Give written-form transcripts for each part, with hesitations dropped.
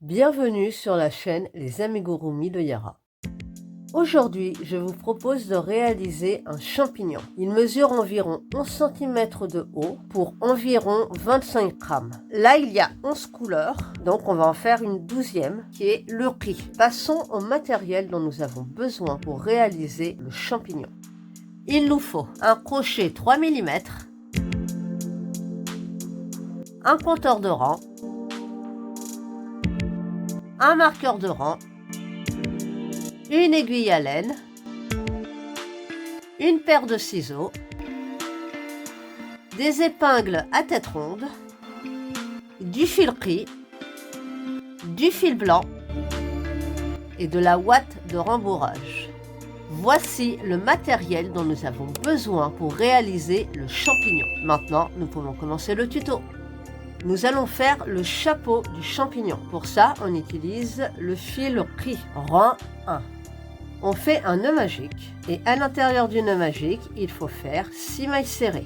Bienvenue sur la chaîne Les Amigurumi de Yara. Aujourd'hui, je vous propose de réaliser un champignon. Il mesure environ 11 cm de haut pour environ 25 grammes. Là, il y a 11 couleurs, donc on va en faire une 12e qui est le riz. Passons au matériel dont nous avons besoin pour réaliser le champignon. Il nous faut un crochet 3 mm, un compteur de rang, un marqueur de rang, une aiguille à laine, une paire de ciseaux, des épingles à tête ronde, du fil gris, du fil blanc et de la ouate de rembourrage. Voici le matériel dont nous avons besoin pour réaliser le champignon. Maintenant, nous pouvons commencer le tuto. Nous allons faire le chapeau du champignon. Pour ça, on utilise le fil gris, rang 1. On fait un nœud magique et à l'intérieur du nœud magique, il faut faire 6 mailles serrées.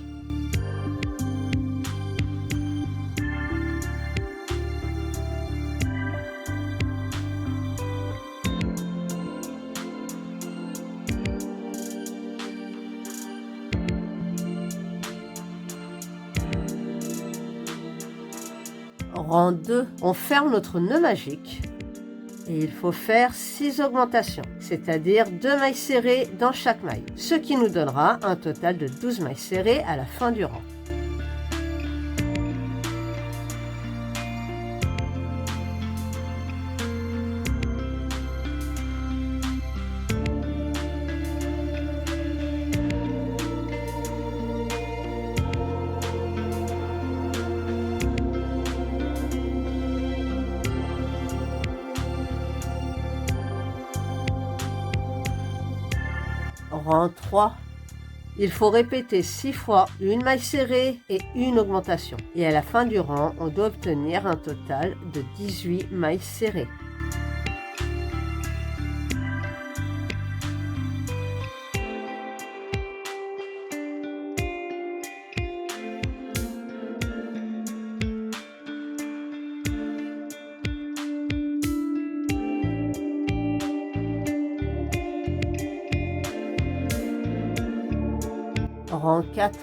Rang 2, on ferme notre nœud magique et il faut faire 6 augmentations, c'est-à-dire 2 mailles serrées dans chaque maille, ce qui nous donnera un total de 12 mailles serrées à la fin du rang. Rang 3, il faut répéter 6 fois une maille serrée et une augmentation. Et à la fin du rang, on doit obtenir un total de 18 mailles serrées. Rang 4,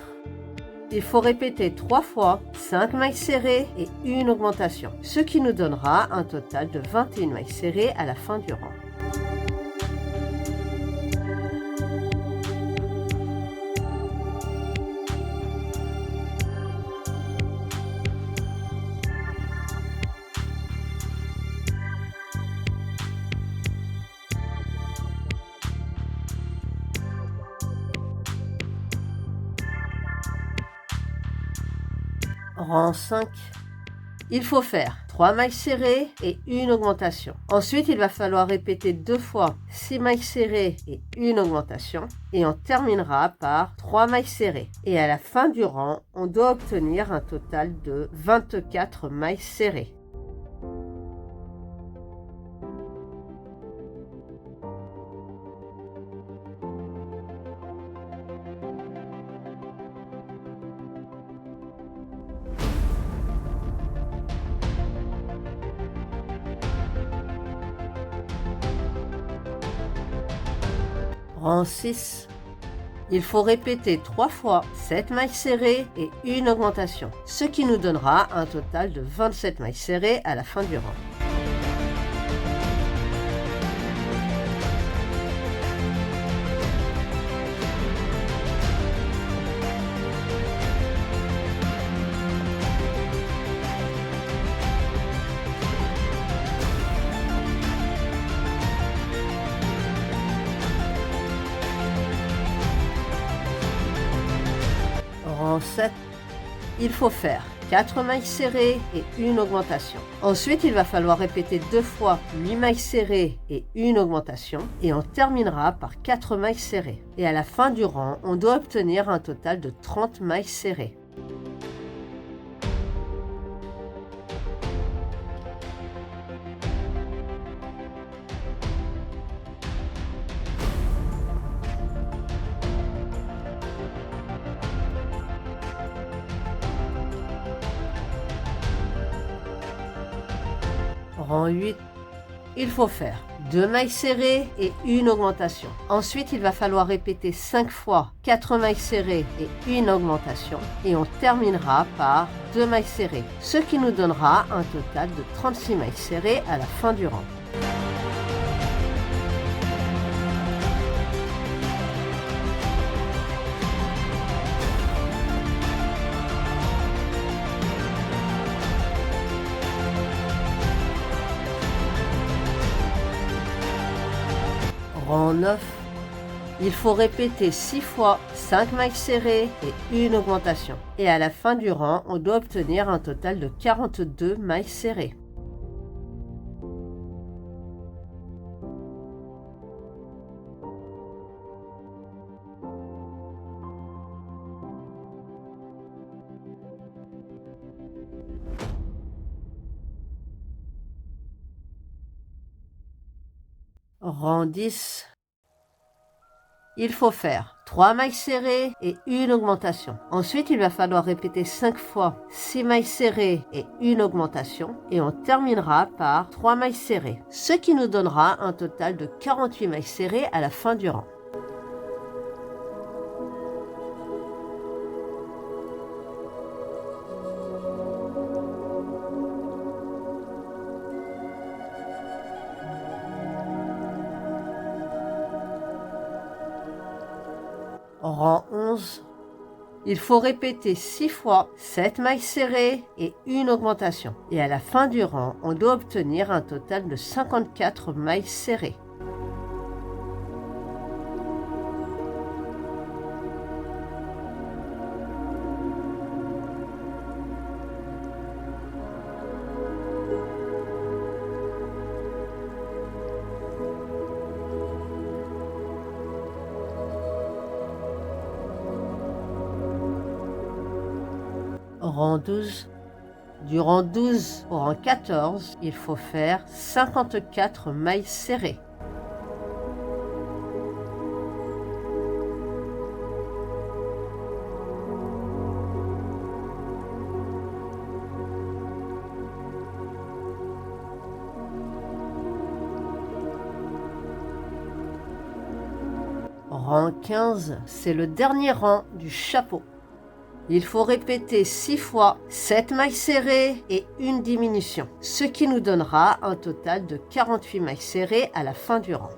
il faut répéter 3 fois 5 mailles serrées et une augmentation, ce qui nous donnera un total de 21 mailles serrées à la fin du rang. Rang 5, il faut faire 3 mailles serrées et une augmentation. Ensuite, il va falloir répéter 2 fois 6 mailles serrées et une augmentation. Et on terminera par 3 mailles serrées. Et à la fin du rang, on doit obtenir un total de 24 mailles serrées. Rang 6, il faut répéter 3 fois 7 mailles serrées et une augmentation, ce qui nous donnera un total de 27 mailles serrées à la fin du rang. Rang 7, il faut faire 4 mailles serrées et une augmentation. Ensuite, il va falloir répéter 2 fois 8 mailles serrées et une augmentation. Et on terminera par 4 mailles serrées. Et à la fin du rang, on doit obtenir un total de 30 mailles serrées. Rang 8, il faut faire 2 mailles serrées et une augmentation. Ensuite, il va falloir répéter 5 fois 4 mailles serrées et une augmentation. Et on terminera par 2 mailles serrées, ce qui nous donnera un total de 36 mailles serrées à la fin du rang. Rang 9, il faut répéter 6 fois 5 mailles serrées et une augmentation. Et à la fin du rang, on doit obtenir un total de 42 mailles serrées. Rang 10, il faut faire 3 mailles serrées et une augmentation. Ensuite, il va falloir répéter 5 fois 6 mailles serrées et une augmentation. Et on terminera par 3 mailles serrées, ce qui nous donnera un total de 48 mailles serrées à la fin du rang. Rang 11, il faut répéter 6 fois 7 mailles serrées et une augmentation. Et à la fin du rang, on doit obtenir un total de 54 mailles serrées. Rang 12. Du rang 12 au rang 14, il faut faire 54 mailles serrées. Rang 15, c'est le dernier rang du chapeau. Il faut répéter 6 fois 7 mailles serrées et une diminution, ce qui nous donnera un total de 48 mailles serrées à la fin du rang.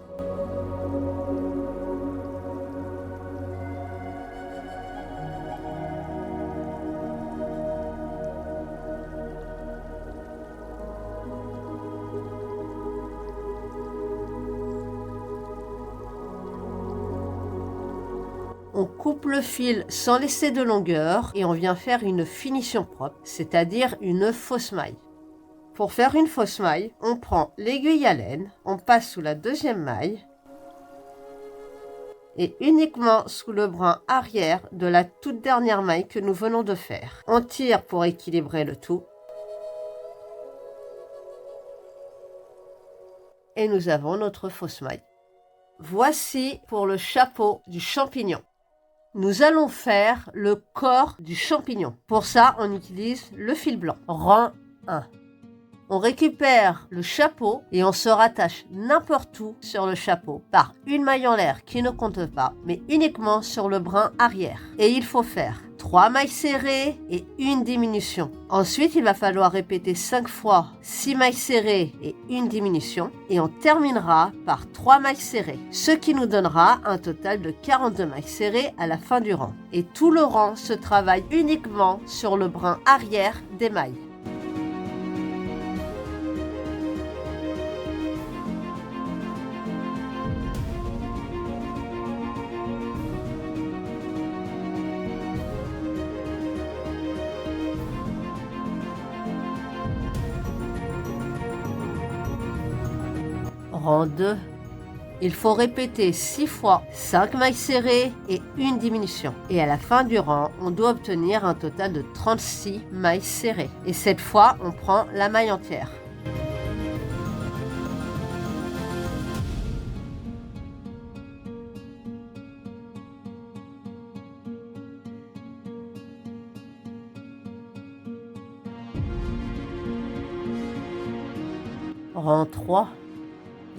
On coupe le fil sans laisser de longueur et on vient faire une finition propre, c'est-à-dire une fausse maille. Pour faire une fausse maille, on prend l'aiguille à laine, on passe sous la deuxième maille et uniquement sous le brin arrière de la toute dernière maille que nous venons de faire. On tire pour équilibrer le tout. Et nous avons notre fausse maille. Voici pour le chapeau du champignon. Nous allons faire le corps du champignon. Pour ça, on utilise le fil blanc. Rang 1. On récupère le chapeau et on se rattache n'importe où sur le chapeau par une maille en l'air qui ne compte pas, mais uniquement sur le brin arrière. Et il faut faire 3 mailles serrées et une diminution. Ensuite, il va falloir répéter 5 fois 6 mailles serrées et une diminution. Et on terminera par 3 mailles serrées, ce qui nous donnera un total de 42 mailles serrées à la fin du rang. Et tout le rang se travaille uniquement sur le brin arrière des mailles. Rang 2, il faut répéter 6 fois 5 mailles serrées et une diminution. Et à la fin du rang, on doit obtenir un total de 36 mailles serrées. Et cette fois, on prend la maille entière. Rang 3.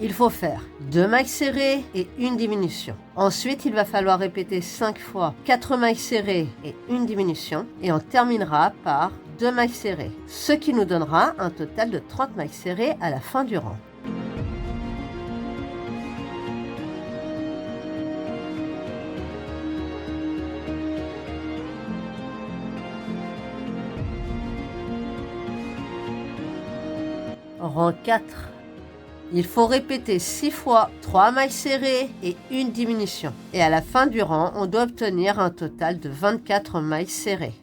Il faut faire 2 mailles serrées et une diminution. Ensuite, il va falloir répéter 5 fois 4 mailles serrées et une diminution. Et on terminera par 2 mailles serrées. Ce qui nous donnera un total de 30 mailles serrées à la fin du rang. Rang 4. Il faut répéter 6 fois 3 mailles serrées et une diminution. Et à la fin du rang, on doit obtenir un total de 24 mailles serrées.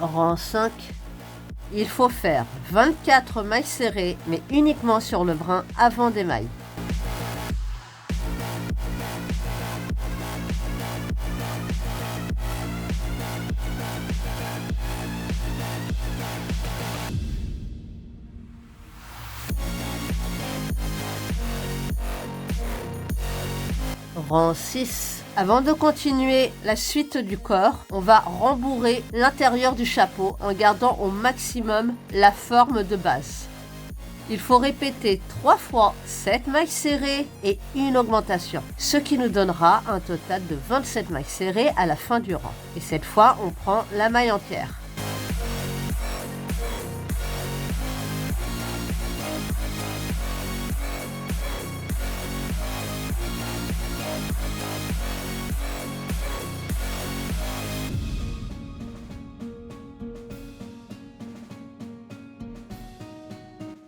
Rang 5. Il faut faire 24 mailles serrées, mais uniquement sur le brin avant des mailles. Rang 6. Avant de continuer la suite du corps, on va rembourrer l'intérieur du chapeau en gardant au maximum la forme de base. Il faut répéter 3 fois 7 mailles serrées et une augmentation, ce qui nous donnera un total de 27 mailles serrées à la fin du rang. Et cette fois, on prend la maille entière.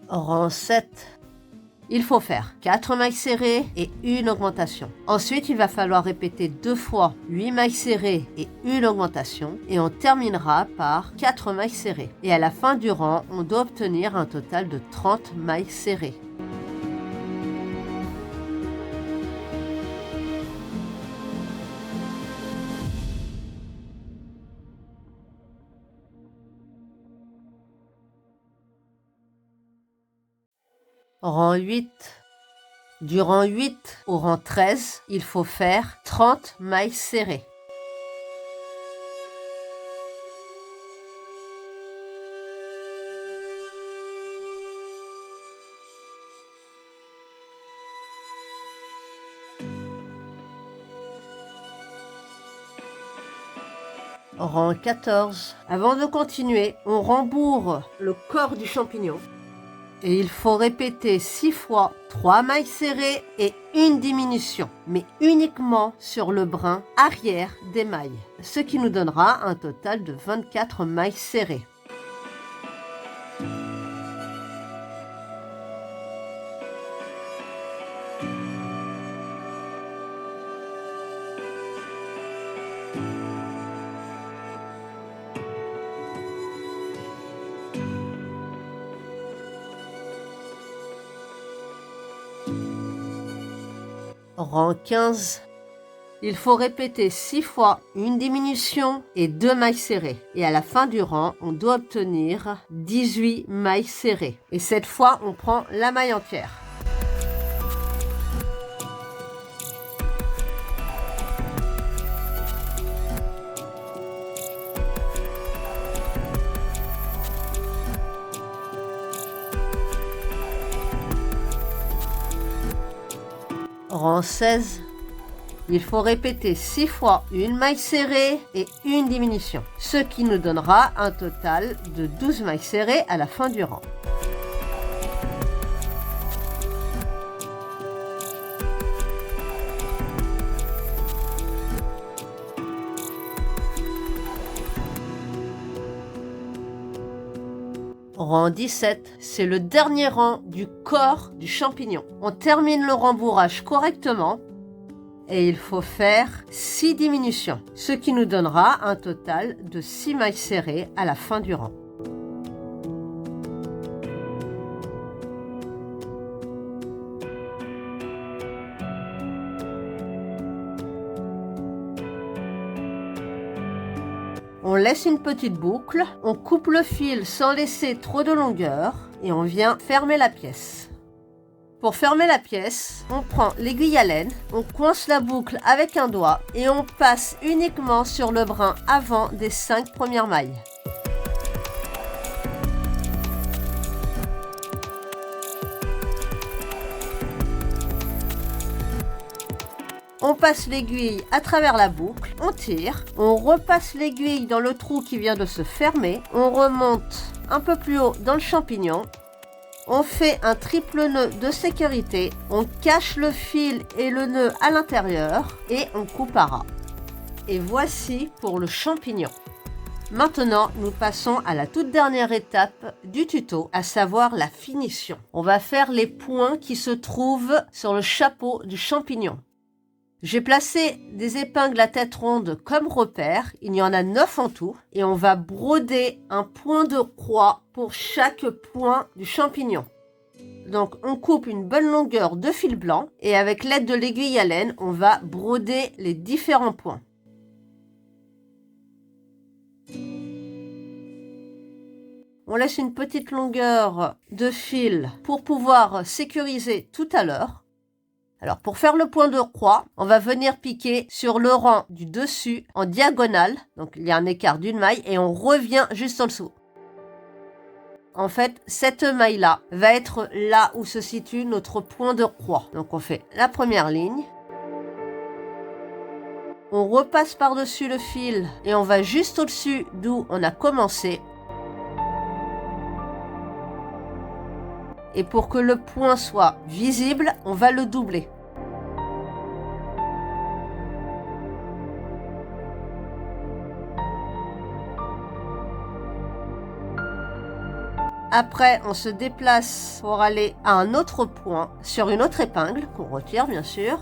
Rang 7. Il faut faire 4 mailles serrées et une augmentation. Ensuite, il va falloir répéter 2 fois 8 mailles serrées et une augmentation. Et on terminera par 4 mailles serrées. Et à la fin du rang, on doit obtenir un total de 30 mailles serrées. Rang 8. Du rang 8 au rang 13, il faut faire 30 mailles serrées. Rang 14. Avant de continuer, on rembourre le corps du champignon. Et il faut répéter 6 fois 3 mailles serrées et une diminution, mais uniquement sur le brin arrière des mailles, ce qui nous donnera un total de 24 mailles serrées. Rang 15. Il faut répéter 6 fois une diminution et 2 mailles serrées. Et à la fin du rang, on doit obtenir 18 mailles serrées. Et cette fois, on prend la maille entière. Rang 16. Il faut répéter 6 fois une maille serrée et une diminution, ce qui nous donnera un total de 12 mailles serrées à la fin du rang. Rang 17, c'est le dernier rang du corps du champignon. On termine le rembourrage correctement et il faut faire 6 diminutions, ce qui nous donnera un total de 6 mailles serrées à la fin du rang. On laisse une petite boucle, on coupe le fil sans laisser trop de longueur et on vient fermer la pièce. Pour fermer la pièce, on prend l'aiguille à laine, on coince la boucle avec un doigt et on passe uniquement sur le brin avant des 5 premières mailles. On passe l'aiguille à travers la boucle, on tire, on repasse l'aiguille dans le trou qui vient de se fermer, on remonte un peu plus haut dans le champignon, on fait un triple nœud de sécurité, on cache le fil et le nœud à l'intérieur et on coupe à ras. Et voici pour le champignon. Maintenant, nous passons à la toute dernière étape du tuto, à savoir la finition. On va faire les points qui se trouvent sur le chapeau du champignon. J'ai placé des épingles à tête ronde comme repère, il y en a 9 en tout, et on va broder un point de croix pour chaque point du champignon. Donc on coupe une bonne longueur de fil blanc et avec l'aide de l'aiguille à laine, on va broder les différents points. On laisse une petite longueur de fil pour pouvoir sécuriser tout à l'heure. Alors pour faire le point de croix, on va venir piquer sur le rang du dessus en diagonale, donc il y a un écart d'une maille et on revient juste en dessous. En fait, cette maille-là va être là où se situe notre point de croix. Donc on fait la première ligne, on repasse par-dessus le fil et on va juste au-dessus d'où on a commencé. Et pour que le point soit visible, on va le doubler. Après, on se déplace pour aller à un autre point sur une autre épingle, qu'on retire bien sûr.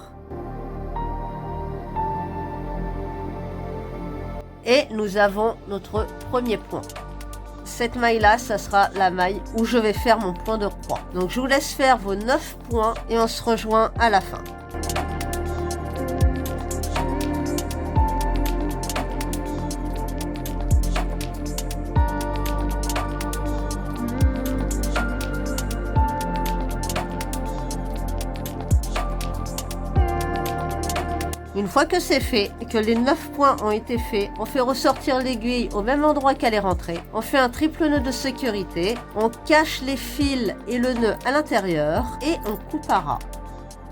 Et nous avons notre premier point. Cette maille-là, ça sera la maille où je vais faire mon point de croix. Donc je vous laisse faire vos 9 points et on se rejoint à la fin. Une fois que c'est fait et que les 9 points ont été faits, on fait ressortir l'aiguille au même endroit qu'elle est rentrée. On fait un triple nœud de sécurité, on cache les fils et le nœud à l'intérieur et on coupe à ras.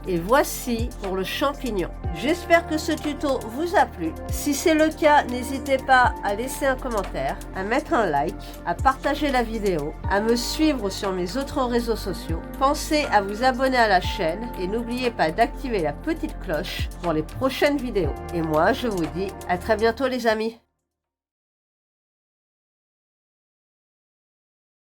Et voici pour le champignon. J'espère que ce tuto vous a plu. Si c'est le cas, n'hésitez pas à laisser un commentaire, à mettre un like, à partager la vidéo, à me suivre sur mes autres réseaux sociaux. Pensez à vous abonner à la chaîne et n'oubliez pas d'activer la petite cloche pour les prochaines vidéos. Et moi, je vous dis à très bientôt les amis.